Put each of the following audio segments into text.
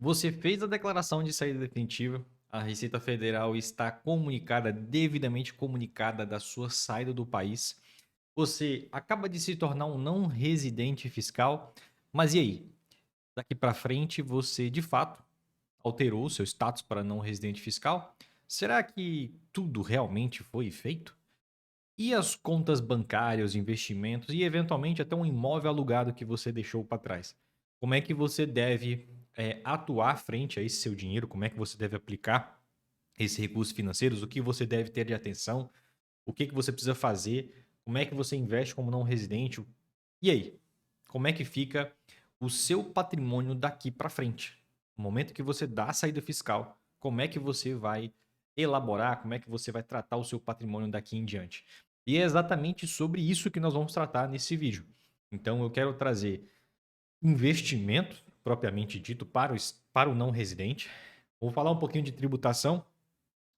Você fez a declaração de saída definitiva, a Receita Federal está comunicada, devidamente comunicada da sua saída do país. Você acaba de se tornar um não residente fiscal, mas e aí? Daqui para frente você de fato alterou o seu status para não residente fiscal? Será que tudo realmente foi feito? E as contas bancárias, investimentos e eventualmente até um imóvel alugado que você deixou para trás? Como é que você deve atuar frente a esse seu dinheiro? Como é que você deve aplicar esses recursos financeiros? O que você deve ter de atenção? O que você precisa fazer? Como é que você investe como não residente? E aí? Como é que fica o seu patrimônio daqui para frente? No momento que você dá a saída fiscal, como é que você vai elaborar, como é que você vai tratar o seu patrimônio daqui em diante? E é exatamente sobre isso que nós vamos tratar nesse vídeo. Então eu quero trazer investimento, propriamente dito, para o não residente. Vou falar um pouquinho de tributação,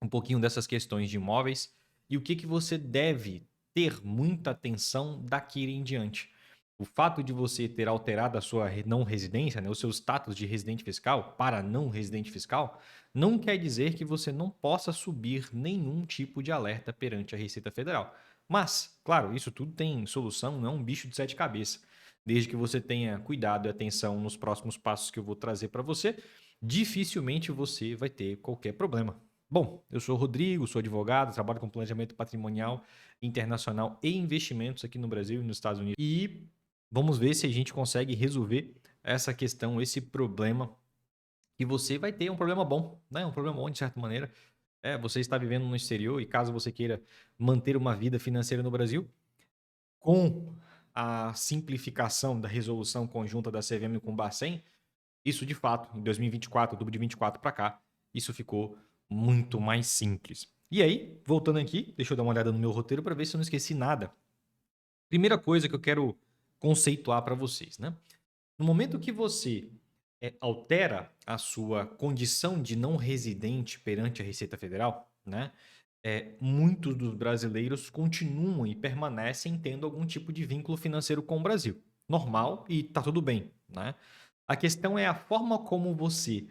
um pouquinho dessas questões de imóveis e o que, que você deve ter muita atenção daqui em diante. O fato de você ter alterado a sua não residência, né, o seu status de residente fiscal para não residente fiscal, não quer dizer que você não possa subir nenhum tipo de alerta perante a Receita Federal. Mas, claro, isso tudo tem solução, não é um bicho de sete cabeças. Desde que você tenha cuidado e atenção nos próximos passos que eu vou trazer para você, dificilmente você vai ter qualquer problema. Bom, eu sou o Rodrigo, sou advogado, trabalho com planejamento patrimonial internacional e investimentos aqui no Brasil e nos Estados Unidos. E vamos ver se a gente consegue resolver essa questão, esse problema que você vai ter um problema bom, né? Um problema bom de certa maneira. Você está vivendo no exterior e caso você queira manter uma vida financeira no Brasil, com a simplificação da resolução conjunta da CVM com o Bacen, isso de fato, em 2024, do de 24 para cá, isso ficou muito mais simples. E aí, voltando aqui, deixa eu dar uma olhada no meu roteiro para ver se eu não esqueci nada. Primeira coisa que eu quero conceituar para vocês, né? No momento que você altera a sua condição de não residente perante a Receita Federal, né? Muitos dos brasileiros continuam e permanecem tendo algum tipo de vínculo financeiro com o Brasil. Normal e tá tudo bem, né? A questão é a forma como você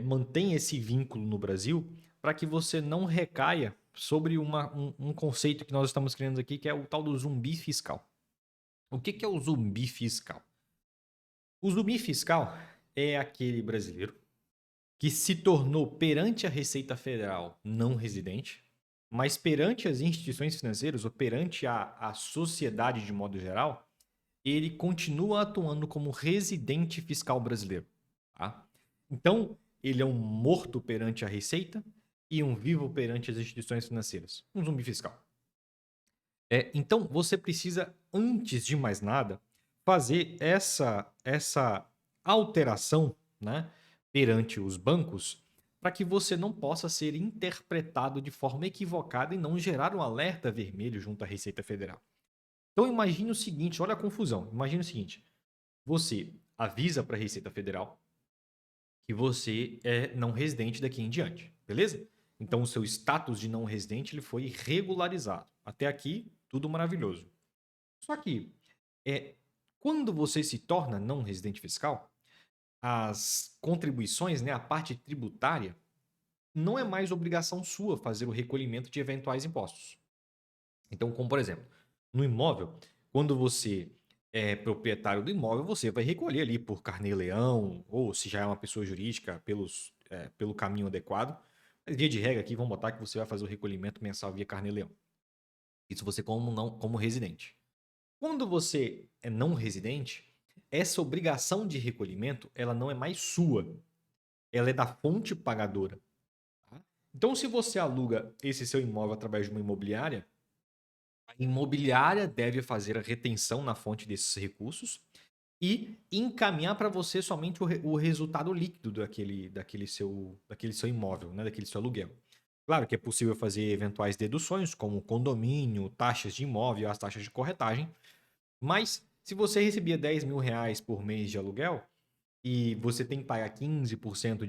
mantém esse vínculo no Brasil para que você não recaia sobre um conceito que nós estamos criando aqui, que é o tal do zumbi fiscal. O que, que é o zumbi fiscal? O zumbi fiscal é aquele brasileiro que se tornou perante a Receita Federal não residente, mas perante as instituições financeiras ou perante a sociedade de modo geral, ele continua atuando como residente fiscal brasileiro. Tá? Então, ele é um morto perante a Receita e um vivo perante as instituições financeiras. Um zumbi fiscal. Então, você precisa, antes de mais nada, fazer essa alteração, né, perante os bancos para que você não possa ser interpretado de forma equivocada e não gerar um alerta vermelho junto à Receita Federal. Então imagine o seguinte, olha a confusão. Imagine o seguinte, você avisa para a Receita Federal que você é não residente daqui em diante, beleza? Então o seu status de não residente ele foi regularizado. Até aqui, tudo maravilhoso. Só que, é, quando você se torna não residente fiscal, as contribuições, né, a parte tributária, não é mais obrigação sua fazer o recolhimento de eventuais impostos. Então, como por exemplo, no imóvel, quando você é proprietário do imóvel, você vai recolher ali por carnê-leão, ou se já é uma pessoa jurídica, pelo caminho adequado. Mas, via de regra aqui, vamos botar que você vai fazer o recolhimento mensal via carnê-leão. Isso você como residente. Quando você é não residente, essa obrigação de recolhimento ela não é mais sua, ela é da fonte pagadora. Tá? Então, se você aluga esse seu imóvel através de uma imobiliária, a imobiliária deve fazer a retenção na fonte desses recursos e encaminhar para você somente o resultado líquido daquele seu imóvel, né, daquele seu aluguel. Claro que é possível fazer eventuais deduções, como condomínio, taxas de imóvel, as taxas de corretagem, mas se você recebia R$ 10.000 por mês de aluguel e você tem que pagar 15%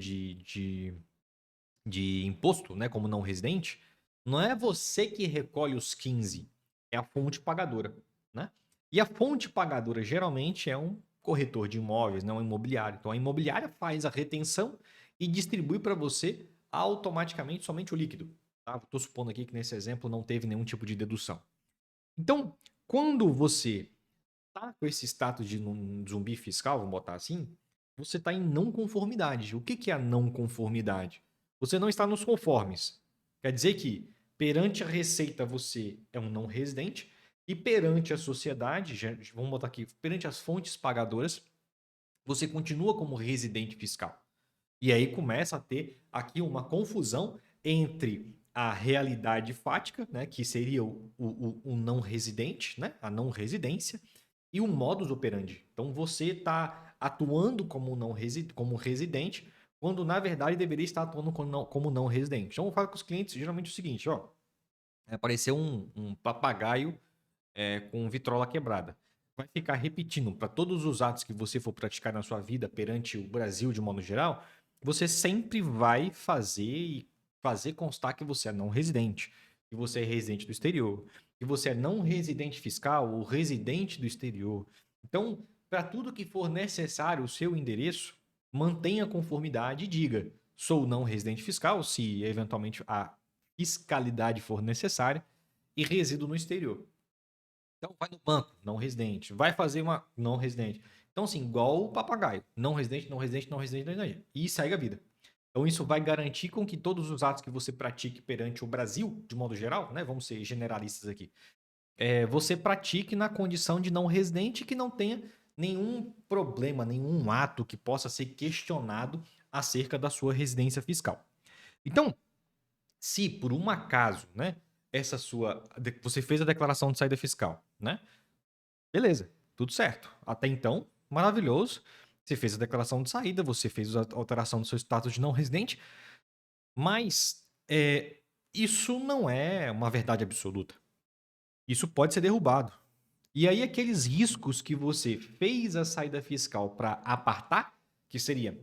de imposto, né, como não residente, não é você que recolhe os 15, é a fonte pagadora, né? E a fonte pagadora geralmente é um corretor de imóveis, não é um imobiliário. Então a imobiliária faz a retenção e distribui para você automaticamente somente o líquido. Tá? Estou supondo aqui que nesse exemplo não teve nenhum tipo de dedução. Então, quando você está com esse status de um zumbi fiscal, vamos botar assim, você está em não conformidade. O que é a não conformidade? Você não está nos conformes. Quer dizer que perante a Receita você é um não residente e perante a sociedade, vamos botar aqui, perante as fontes pagadoras, você continua como residente fiscal. E aí começa a ter aqui uma confusão entre a realidade fática, né, que seria o não residente, né, a não residência, e o modus operandi. Então você está atuando como residente, quando na verdade deveria estar atuando como não residente. Então eu falo com os clientes geralmente o seguinte, ó, apareceu um papagaio com vitrola quebrada. Vai ficar repetindo para todos os atos que você for praticar na sua vida perante o Brasil de modo geral, você sempre vai fazer constar que você é não residente, que você é residente do exterior, que você é não residente fiscal ou residente do exterior. Então, para tudo que for necessário o seu endereço, mantenha conformidade e diga: sou não residente fiscal, se eventualmente a fiscalidade for necessária, e resido no exterior. Então, vai no banco, não residente. Vai fazer uma não residente. Então, assim, igual o papagaio. Não residente, não residente, não residente, não residente. E segue a vida. Então, isso vai garantir com que todos os atos que você pratique perante o Brasil, de modo geral, né? Vamos ser generalistas aqui. Você pratique na condição de não residente que não tenha nenhum problema, nenhum ato que possa ser questionado acerca da sua residência fiscal. Então, se por um acaso, né, você fez a declaração de saída fiscal, né? Beleza, tudo certo. Até então, maravilhoso. Você fez a declaração de saída, você fez a alteração do seu status de não residente, mas isso não é uma verdade absoluta. Isso pode ser derrubado. E aí, aqueles riscos que você fez a saída fiscal para apartar, que seria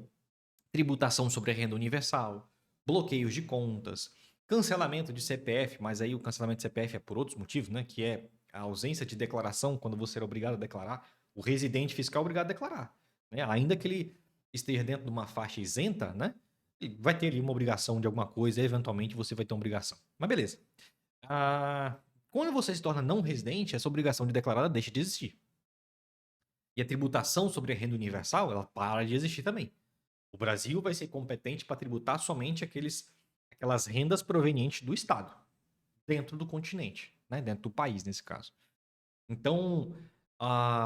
tributação sobre a renda universal, bloqueios de contas, cancelamento de CPF, mas aí o cancelamento de CPF é por outros motivos, né? Que é a ausência de declaração quando você era obrigado a declarar. O residente fiscal é obrigado a declarar. Né? Ainda que ele esteja dentro de uma faixa isenta, né? Ele vai ter ali uma obrigação de alguma coisa, eventualmente você vai ter uma obrigação. Mas beleza. Quando você se torna não residente, essa obrigação de declarar deixa de existir. E a tributação sobre a renda universal, ela para de existir também. O Brasil vai ser competente para tributar somente aquelas rendas provenientes do Estado, dentro do continente, né? Dentro do país, nesse caso. Então,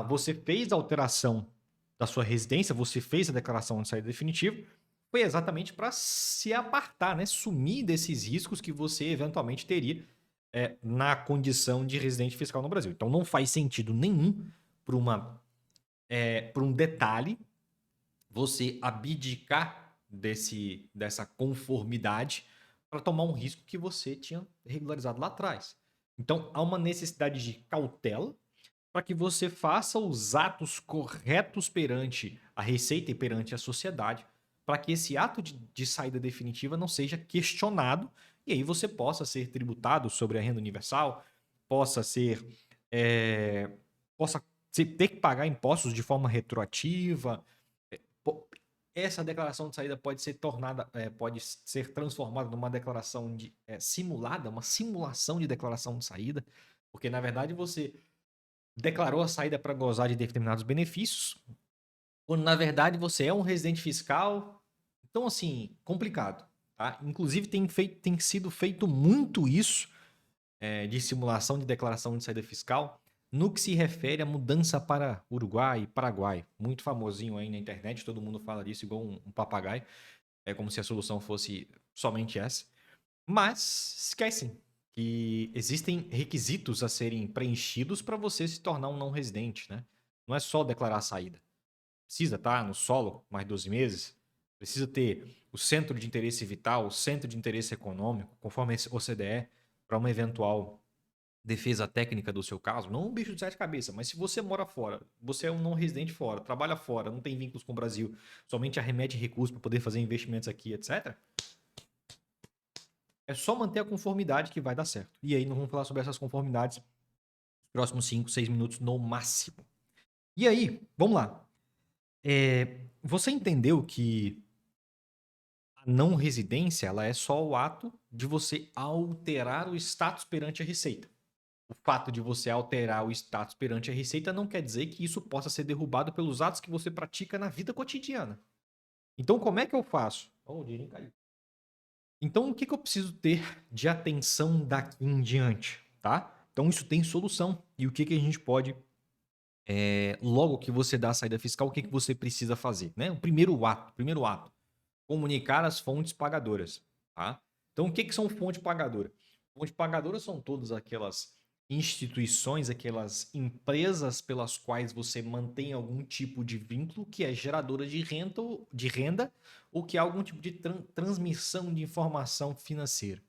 você fez a alteração da sua residência, você fez a declaração de saída definitiva, foi exatamente para se apartar, né? Sumir desses riscos que você eventualmente teria na condição de residente fiscal no Brasil. Então, não faz sentido nenhum para um detalhe você abdicar dessa conformidade para tomar um risco que você tinha regularizado lá atrás. Então, há uma necessidade de cautela para que você faça os atos corretos perante a Receita e perante a sociedade, para que esse ato de saída definitiva não seja questionado e aí você possa ser tributado sobre a renda universal, possa ser. Possa ter que pagar impostos de forma retroativa. Essa declaração de saída pode ser pode ser transformada numa declaração simulada, uma simulação de declaração de saída, porque na verdade você declarou a saída para gozar de determinados benefícios, quando na verdade você é um residente fiscal. Então, assim, complicado. Tá? Inclusive, tem sido feito muito isso de simulação de declaração de saída fiscal no que se refere à mudança para Uruguai e Paraguai. Muito famosinho aí na internet, todo mundo fala disso igual um papagaio. É como se a solução fosse somente essa. Mas esquecem que existem requisitos a serem preenchidos para você se tornar um não residente, né? Não é só declarar a saída. Precisa estar no solo mais 12 meses. Precisa ter o centro de interesse vital, o centro de interesse econômico, conforme a OCDE, para uma eventual defesa técnica do seu caso. Não um bicho de sete cabeças, mas se você mora fora, você é um não residente fora, trabalha fora, não tem vínculos com o Brasil, somente arremete recursos para poder fazer investimentos aqui, etc. É só manter a conformidade que vai dar certo. E aí nós vamos falar sobre essas conformidades nos próximos 5, 6 minutos no máximo. E aí, vamos lá. Você entendeu que a não residência ela é só o ato de você alterar o status perante a Receita. O fato de você alterar o status perante a Receita não quer dizer que isso possa ser derrubado pelos atos que você pratica na vida cotidiana. Então, como é que eu faço? Oh, o dinheirinho caiu. Então, o que eu preciso ter de atenção daqui em diante, tá? Então, isso tem solução. E o que a gente pode, logo que você dá a saída fiscal, o que você precisa fazer, né? O primeiro ato, comunicar as fontes pagadoras, tá? Então, o que são fonte pagadora? Fonte pagadora são todas aquelas instituições, aquelas empresas pelas quais você mantém algum tipo de vínculo que é geradora de renda ou que há algum tipo de transmissão de informação financeira.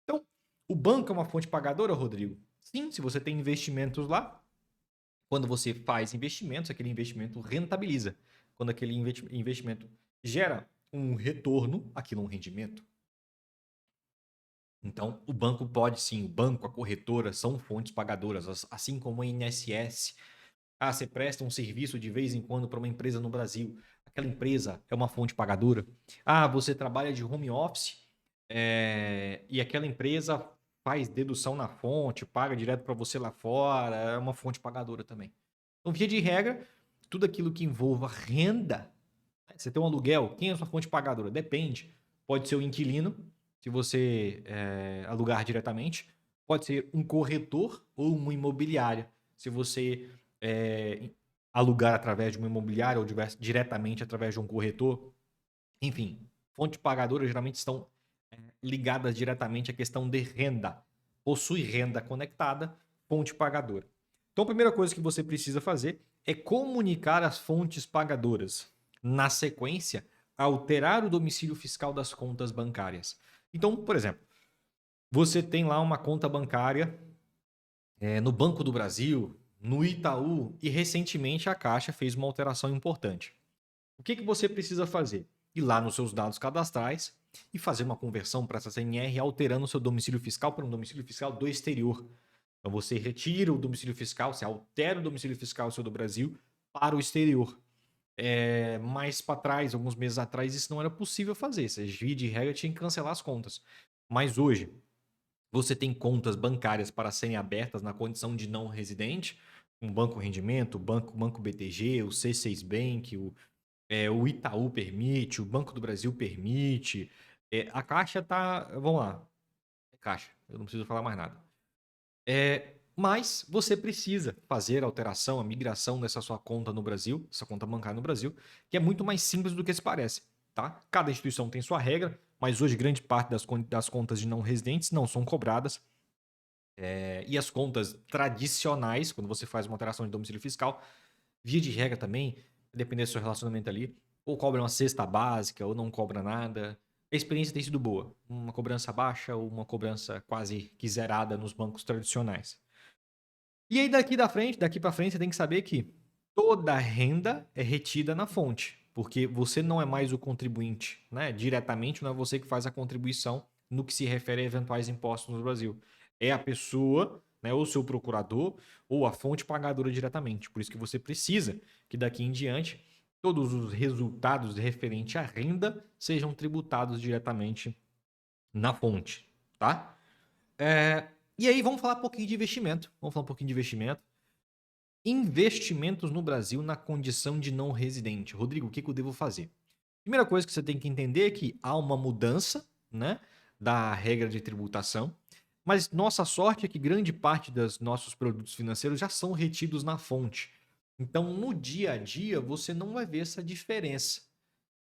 Então, o banco é uma fonte pagadora, Rodrigo? Sim, se você tem investimentos lá, quando você faz investimentos, aquele investimento rentabiliza. Quando aquele investimento gera um retorno, aquilo é um rendimento. Então, o banco pode sim, o banco, a corretora são fontes pagadoras, assim como o INSS. Ah, você presta um serviço de vez em quando para uma empresa no Brasil. Aquela empresa é uma fonte pagadora. Ah, você trabalha de home office e aquela empresa faz dedução na fonte, paga direto para você lá fora, é uma fonte pagadora também. Então, via de regra, tudo aquilo que envolva renda, né? Você tem um aluguel, quem é a sua fonte pagadora? Depende. Pode ser o inquilino, se você alugar diretamente. Pode ser um corretor ou uma imobiliária, se você alugar através de uma imobiliária ou diretamente através de um corretor. Enfim, fontes pagadoras geralmente estão ligadas diretamente à questão de renda. Possui renda conectada, fonte pagadora. Então, a primeira coisa que você precisa fazer é comunicar as fontes pagadoras. Na sequência, alterar o domicílio fiscal das contas bancárias. Então, por exemplo, você tem lá uma conta bancária no Banco do Brasil, no Itaú, e recentemente a Caixa fez uma alteração importante. O que você precisa fazer? Ir lá nos seus dados cadastrais e fazer uma conversão para essa CNR alterando o seu domicílio fiscal para um domicílio fiscal do exterior. Então você retira o domicílio fiscal, você altera o domicílio fiscal seu do Brasil para o exterior. Mais para trás, alguns meses atrás, isso não era possível fazer. Você, via de regra, tinha que cancelar as contas. Mas hoje, você tem contas bancárias para serem abertas na condição de não residente, um Banco Rendimento, o Banco BTG, o C6 Bank, o Itaú permite, o Banco do Brasil permite. A Caixa tá. Vamos lá. É Caixa, eu não preciso falar mais nada. Mas você precisa fazer a alteração, a migração dessa sua conta no Brasil, essa conta bancária no Brasil, que é muito mais simples do que se parece. Tá? Cada instituição tem sua regra, mas hoje grande parte das contas de não residentes não são cobradas. E as contas tradicionais, quando você faz uma alteração de domicílio fiscal, via de regra também, dependendo do seu relacionamento ali, ou cobra uma cesta básica ou não cobra nada. A experiência tem sido boa. Uma cobrança baixa ou uma cobrança quase que zerada nos bancos tradicionais. E aí daqui para frente, você tem que saber que toda renda é retida na fonte, porque você não é mais o contribuinte, né? Diretamente não é você que faz a contribuição no que se refere a eventuais impostos no Brasil. É a pessoa, né, ou seu procurador, ou a fonte pagadora diretamente. Por isso que você precisa que daqui em diante todos os resultados referentes à renda sejam tributados diretamente na fonte, tá? E aí vamos falar um pouquinho de investimento. Vamos falar um pouquinho de investimento. Investimentos no Brasil na condição de não residente. Rodrigo, o que eu devo fazer? Primeira coisa que você tem que entender é que há uma mudança, né, da regra de tributação, mas nossa sorte é que grande parte dos nossos produtos financeiros já são retidos na fonte. Então, no dia a dia, você não vai ver essa diferença.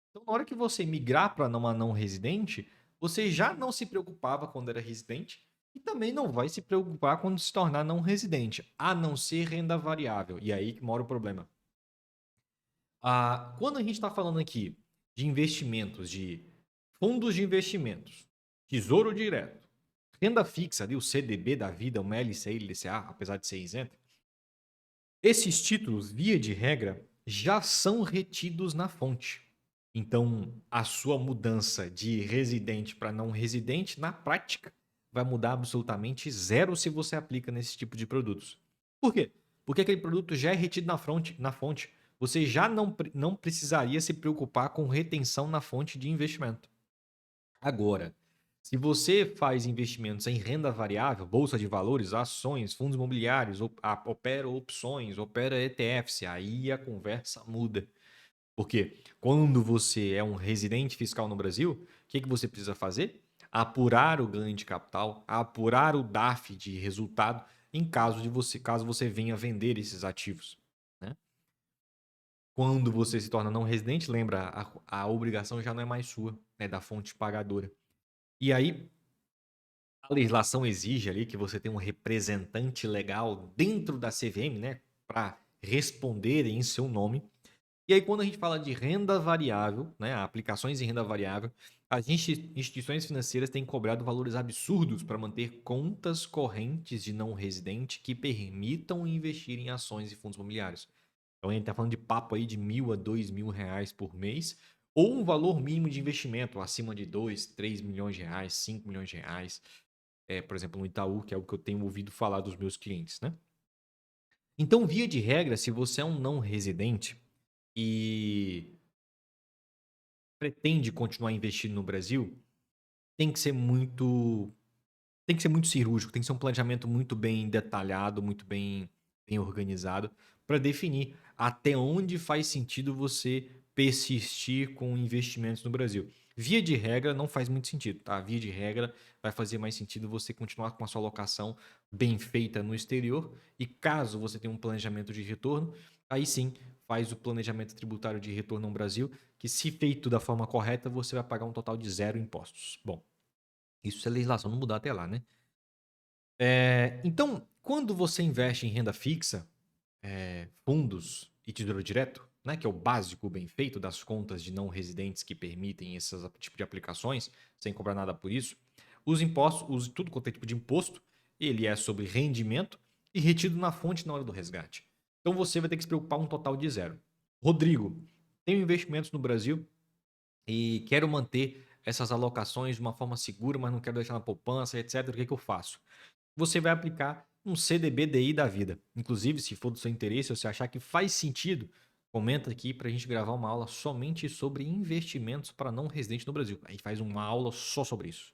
Então, na hora que você migrar para uma não residente, você já não se preocupava quando era residente e também não vai se preocupar quando se tornar não residente, a não ser renda variável. E aí que mora o problema. Quando a gente está falando aqui de investimentos, de fundos de investimentos, tesouro direto, renda fixa, ali, o CDB da vida, uma LCI, LCA, apesar de ser isento, esses títulos, via de regra, já são retidos na fonte. Então, a sua mudança de residente para não residente, na prática, vai mudar absolutamente zero se você aplica nesse tipo de produtos. Por quê? Porque aquele produto já é retido na fonte. você já não precisaria se preocupar com retenção na fonte de investimento. Agora, se você faz investimentos em renda variável, bolsa de valores, ações, fundos imobiliários, opera opções, opera ETFs, aí a conversa muda. Porque quando você é um residente fiscal no Brasil, o que você precisa fazer? Apurar o ganho de capital, apurar o DAF de resultado em caso você venha vender esses ativos, né? Quando você se torna não residente, lembra, a obrigação já não é mais sua, é da fonte pagadora. E aí, a legislação exige ali que você tenha um representante legal dentro da CVM, né, para responder em seu nome. E aí, quando a gente fala de renda variável, né, aplicações em renda variável, as instituições financeiras têm cobrado valores absurdos para manter contas correntes de não residente que permitam investir em ações e fundos imobiliários. Então, a gente está falando de papo aí de R$ 1.000 a R$ 2.000 por mês, ou um valor mínimo de investimento acima de 2, 3 milhões de reais, 5 milhões de reais. Por exemplo, no Itaú, que é o que eu tenho ouvido falar dos meus clientes, né? Então, via de regra, se você é um não residente e pretende continuar investindo no Brasil, tem que ser muito, tem que ser muito cirúrgico, tem que ser um planejamento muito bem detalhado, muito bem organizado, para definir até onde faz sentido você persistir com investimentos no Brasil. Via de regra, não faz muito sentido, tá? Via de regra, vai fazer mais sentido você continuar com a sua alocação bem feita no exterior e caso você tenha um planejamento de retorno, aí sim faz o planejamento tributário de retorno no Brasil, que se feito da forma correta, você vai pagar um total de zero impostos. Bom, isso se a legislação não mudar até lá, né? Então, quando você investe em renda fixa, fundos e tesouro direto, né, que é o básico bem feito das contas de não residentes que permitem esse tipo de aplicações, sem cobrar nada por isso, os impostos, tudo quanto é tipo de imposto, ele é sobre rendimento e retido na fonte na hora do resgate. Então você vai ter que se preocupar um total de zero. Rodrigo, tenho investimentos no Brasil e quero manter essas alocações de uma forma segura, mas não quero deixar na poupança, etc. O que eu faço? Você vai aplicar um CDBDI da vida. Inclusive, se for do seu interesse, ou se achar que faz sentido, comenta aqui para a gente gravar uma aula somente sobre investimentos para não residente no Brasil. A gente faz uma aula só sobre isso.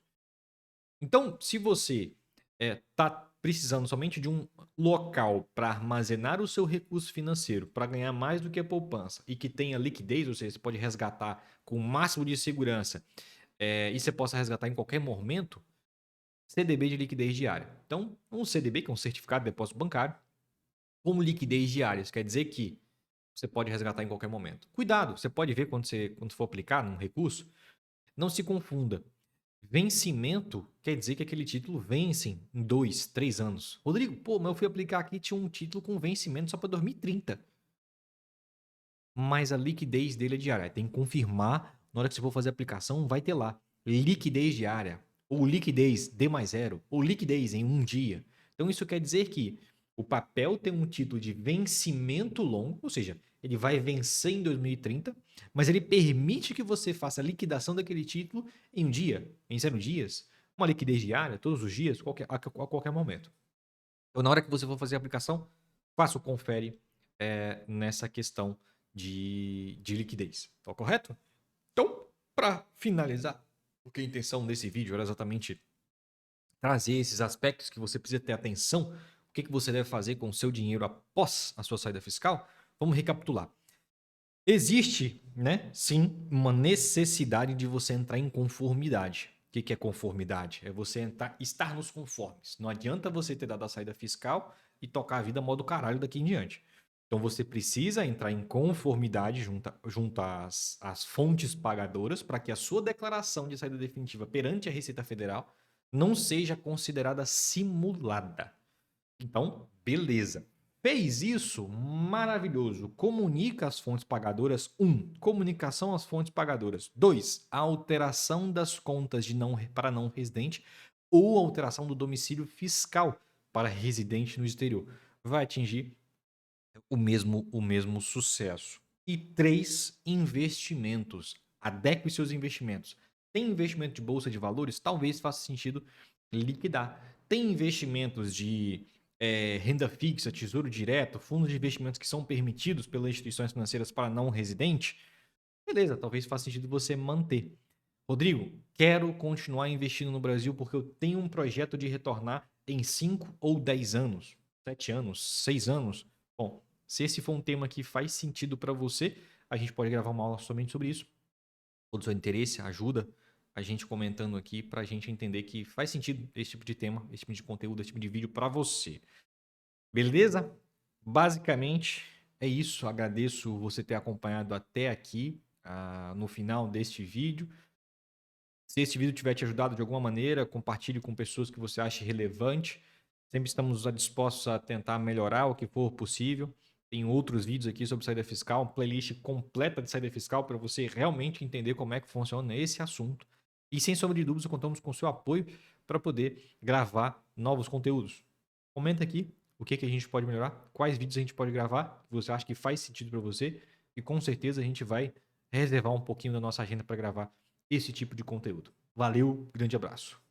Então, se você está precisando somente de um local para armazenar o seu recurso financeiro para ganhar mais do que a poupança e que tenha liquidez, ou seja, você pode resgatar com o máximo de segurança e você possa resgatar em qualquer momento, CDB de liquidez diária. Então, um CDB, que é um certificado de depósito bancário, como liquidez diária, isso quer dizer que você pode resgatar em qualquer momento. Cuidado, você pode ver quando for aplicar num recurso, não se confunda. Vencimento quer dizer que aquele título vence em 2, 3 anos. Rodrigo, pô, mas eu fui aplicar aqui tinha um título com vencimento só para 2030. Mas a liquidez dele é diária. Tem que confirmar, na hora que você for fazer a aplicação, vai ter lá. Liquidez diária, ou liquidez D mais zero, ou liquidez em um dia. Então isso quer dizer que o papel tem um título de vencimento longo, ou seja, ele vai vencer em 2030, mas ele permite que você faça a liquidação daquele título em um dia, em 0 dias, uma liquidez diária, todos os dias, a qualquer momento. Então, na hora que você for fazer a aplicação, faça o confere nessa questão de liquidez. Tá correto? Então, para finalizar, porque a intenção desse vídeo era exatamente trazer esses aspectos que você precisa ter atenção, o que você deve fazer com o seu dinheiro após a sua saída fiscal, vamos recapitular. Existe, né, sim, uma necessidade de você entrar em conformidade. O que é conformidade? É você estar nos conformes. Não adianta você ter dado a saída fiscal e tocar a vida modo caralho daqui em diante. Então você precisa entrar em conformidade junto às fontes pagadoras para que a sua declaração de saída definitiva perante a Receita Federal não seja considerada simulada. Então, beleza. Fez isso? Maravilhoso. Comunica às fontes pagadoras. 1. Comunicação às fontes pagadoras. 2. Alteração das contas para não residente ou alteração do domicílio fiscal para residente no exterior. Vai atingir o mesmo sucesso. E 3. Investimentos. Adeque seus investimentos. Tem investimento de bolsa de valores? Talvez faça sentido liquidar. Tem investimentos de renda fixa, tesouro direto, fundos de investimentos que são permitidos pelas instituições financeiras para não residente, beleza, talvez faça sentido você manter. Rodrigo, quero continuar investindo no Brasil porque eu tenho um projeto de retornar em 5 ou 10 anos, 7 anos, 6 anos. Bom, se esse for um tema que faz sentido para você, a gente pode gravar uma aula somente sobre isso. Todo o seu interesse ajuda a gente comentando aqui para a gente entender que faz sentido esse tipo de tema, esse tipo de conteúdo, esse tipo de vídeo para você. Beleza? Basicamente é isso. Agradeço você ter acompanhado até aqui, no final deste vídeo. Se esse vídeo tiver te ajudado de alguma maneira, compartilhe com pessoas que você acha relevante. Sempre estamos dispostos a tentar melhorar o que for possível. Tem outros vídeos aqui sobre saída fiscal, uma playlist completa de saída fiscal para você realmente entender como é que funciona esse assunto. E sem sombra de dúvidas, contamos com o seu apoio para poder gravar novos conteúdos. Comenta aqui o que a gente pode melhorar, quais vídeos a gente pode gravar, que você acha que faz sentido para você, e com certeza a gente vai reservar um pouquinho da nossa agenda para gravar esse tipo de conteúdo. Valeu, grande abraço.